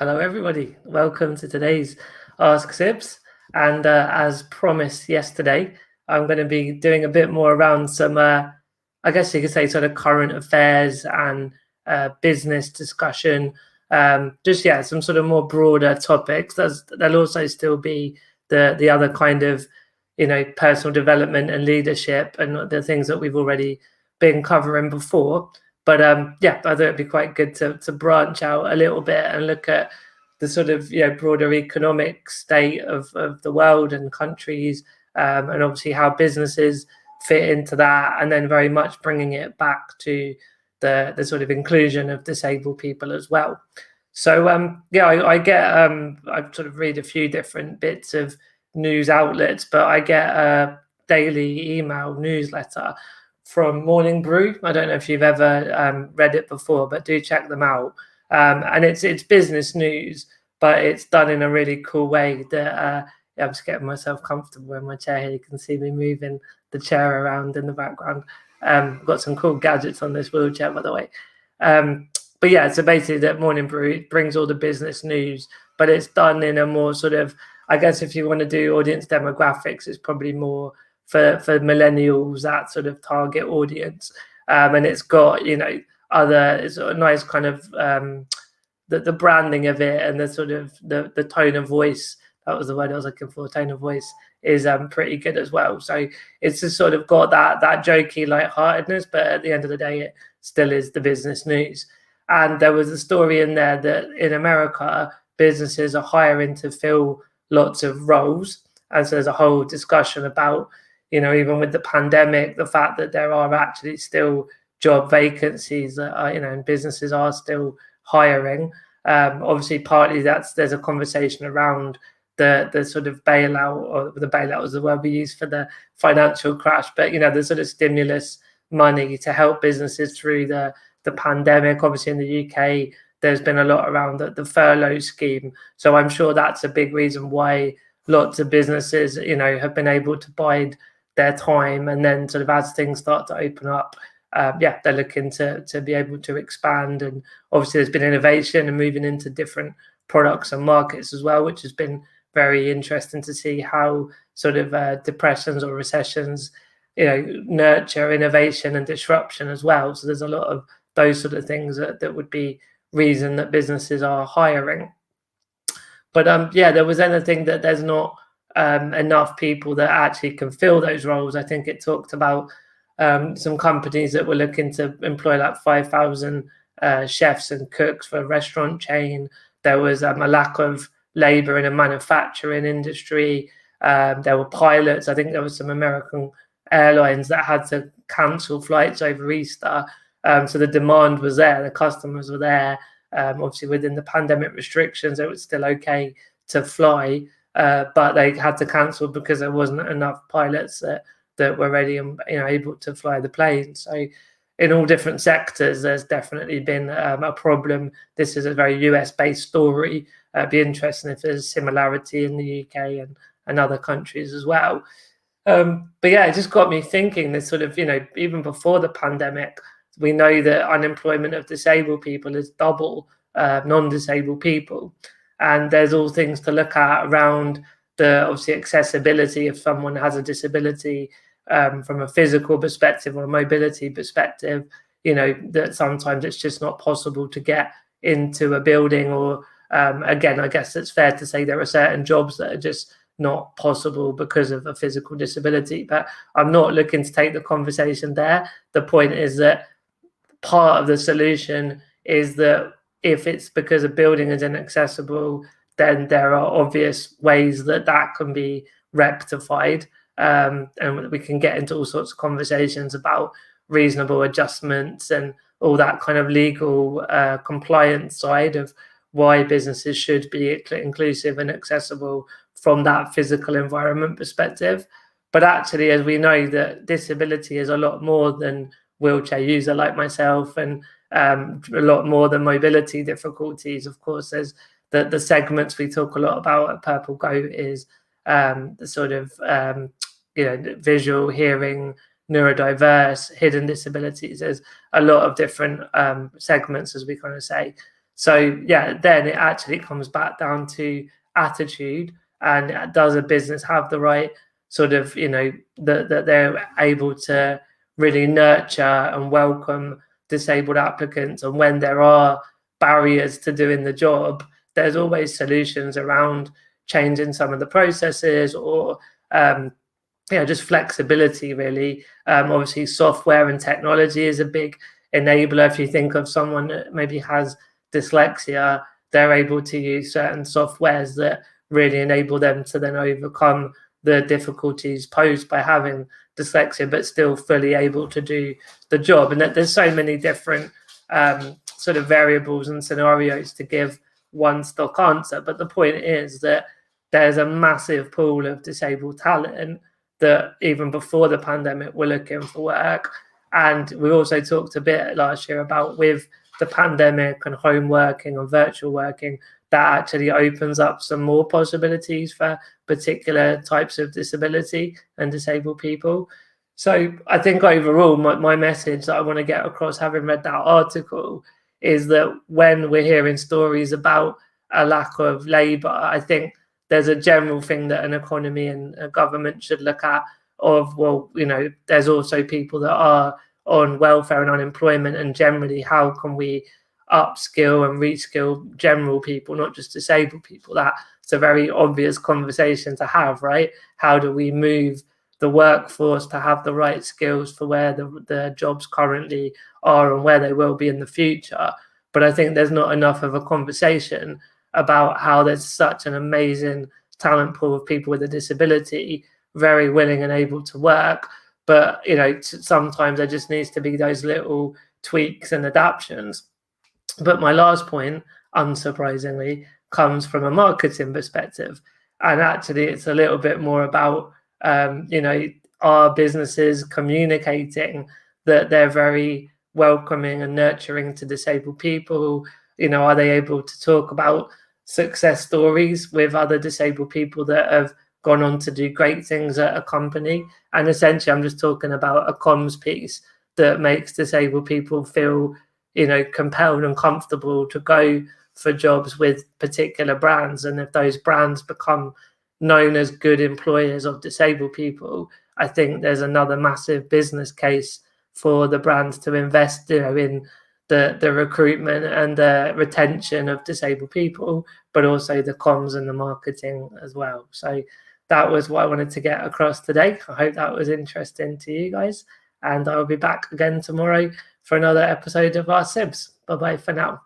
Hello, everybody. Welcome to today's Ask Sibs. And as promised yesterday, I'm going to be doing a bit more around some, I guess you could say, sort of current affairs and business discussion. Yeah, some sort of more broader topics. There'll also still be the other kind of, personal development and leadership and the things that we've already been covering before. But yeah, I thought it'd be quite good to branch out a little bit and look at the sort of broader economic state of the world and countries, and obviously how businesses fit into that, and then very much bringing it back to the sort of inclusion of disabled people as well. So yeah, I get I sort of read a few different bits of news outlets, but I get a daily email newsletter from Morning Brew. I don't know if you've ever read it before, but do check them out. And it's business news, but it's done in a really cool way that I'm just getting myself comfortable in my chair here. You can see me moving the chair around in the background. I've got some cool gadgets on this wheelchair, by the way. But yeah, so basically that Morning Brew brings all the business news, but it's done in a more sort of, I guess if you want to do audience demographics, it's probably more for millennials, that sort of target audience. And it's got, other, it's a nice kind of the branding of it and the sort of the tone of voice. That was the word I was looking for. Tone of voice is pretty good as well. So it's just sort of got that jokey lightheartedness, but at the end of the day, it still is the business news. And there was a story in there that in America, businesses are hiring to fill lots of roles. And so there's a whole discussion about, even with the pandemic, the fact that there are actually still job vacancies that are, and businesses are still hiring. Obviously, partly there's a conversation around the sort of bailout, or the bailout was the word we use for the financial crash, but the sort of stimulus money to help businesses through the pandemic. Obviously, in the UK, there's been a lot around the furlough scheme, so I'm sure that's a big reason why lots of businesses, have been able to bide their time, and then sort of as things start to open up, yeah, they're looking to be able to expand. And obviously there's been innovation and moving into different products and markets as well, which has been very interesting to see how sort of depressions or recessions, nurture innovation and disruption as well. So there's a lot of those sort of things that would be reason that businesses are hiring. But yeah, there was anything that there's not enough people that actually can fill those roles. I think it talked about some companies that were looking to employ like 5,000 chefs and cooks for a restaurant chain. There was a lack of labor in a manufacturing industry. There were pilots. I think there was some American airlines that had to cancel flights over Easter. So the demand was there. The customers were there. Obviously, within the pandemic restrictions, it was still okay to fly, but they had to cancel because there wasn't enough pilots that were ready and able to fly the plane. So in all different sectors, there's definitely been a problem. This is a very US-based story. It'd be interesting if there's similarity in the UK and other countries as well. But yeah, it just got me thinking this sort of, even before the pandemic, we know that unemployment of disabled people is double non-disabled people. And there's all things to look at around the obviously accessibility if someone has a disability, from a physical perspective or a mobility perspective, that sometimes it's just not possible to get into a building, or again, I guess it's fair to say there are certain jobs that are just not possible because of a physical disability. But I'm not looking to take the conversation there. The point is that part of the solution is that if it's because a building is inaccessible, then there are obvious ways that can be rectified. And we can get into all sorts of conversations about reasonable adjustments and all that kind of legal compliance side of why businesses should be inclusive and accessible from that physical environment perspective. But actually, as we know, that disability is a lot more than wheelchair user like myself, and a lot more than mobility difficulties. Of course, there's the segments we talk a lot about at Purple Goat is the sort of visual, hearing, neurodiverse, hidden disabilities. There's a lot of different segments, as we kind of say. So yeah, then it actually comes back down to attitude, and does a business have the right sort of, that they're able to really nurture and welcome disabled applicants, and when there are barriers to doing the job, there's always solutions around changing some of the processes, or just flexibility, really. Obviously, software and technology is a big enabler. If you think of someone that maybe has dyslexia, they're able to use certain softwares that really enable them to then overcome the difficulties posed by having dyslexia, but still fully able to do the job. And that there's so many different sort of variables and scenarios to give one stock answer. But the point is that there's a massive pool of disabled talent that even before the pandemic were looking for work. And we also talked a bit last year about, with the pandemic and home working and virtual working, that actually opens up some more possibilities for particular types of disability and disabled people. So I think overall, my message that I want to get across, having read that article, is that when we're hearing stories about a lack of labour, I think there's a general thing that an economy and a government should look at, of, well, there's also people that are on welfare and unemployment, and generally how can we upskill and reskill general people, not just disabled people. That's a very obvious conversation to have, right? How do we move the workforce to have the right skills for where the jobs currently are and where they will be in the future? But I think there's not enough of a conversation about how there's such an amazing talent pool of people with a disability, very willing and able to work. But sometimes there just needs to be those little tweaks and adaptations. But my last point, unsurprisingly, comes from a marketing perspective. And actually, it's a little bit more about, our businesses communicating that they're very welcoming and nurturing to disabled people. Are they able to talk about success stories with other disabled people that have gone on to do great things at a company? And essentially, I'm just talking about a comms piece that makes disabled people feel compelled and comfortable to go for jobs with particular brands. And if those brands become known as good employers of disabled people, I think there's another massive business case for the brands to invest in the recruitment and the retention of disabled people, but also the comms and the marketing as well. So that was what I wanted to get across today. I hope that was interesting to you guys, and I'll be back again tomorrow for another episode of our Sibs. Bye bye for now.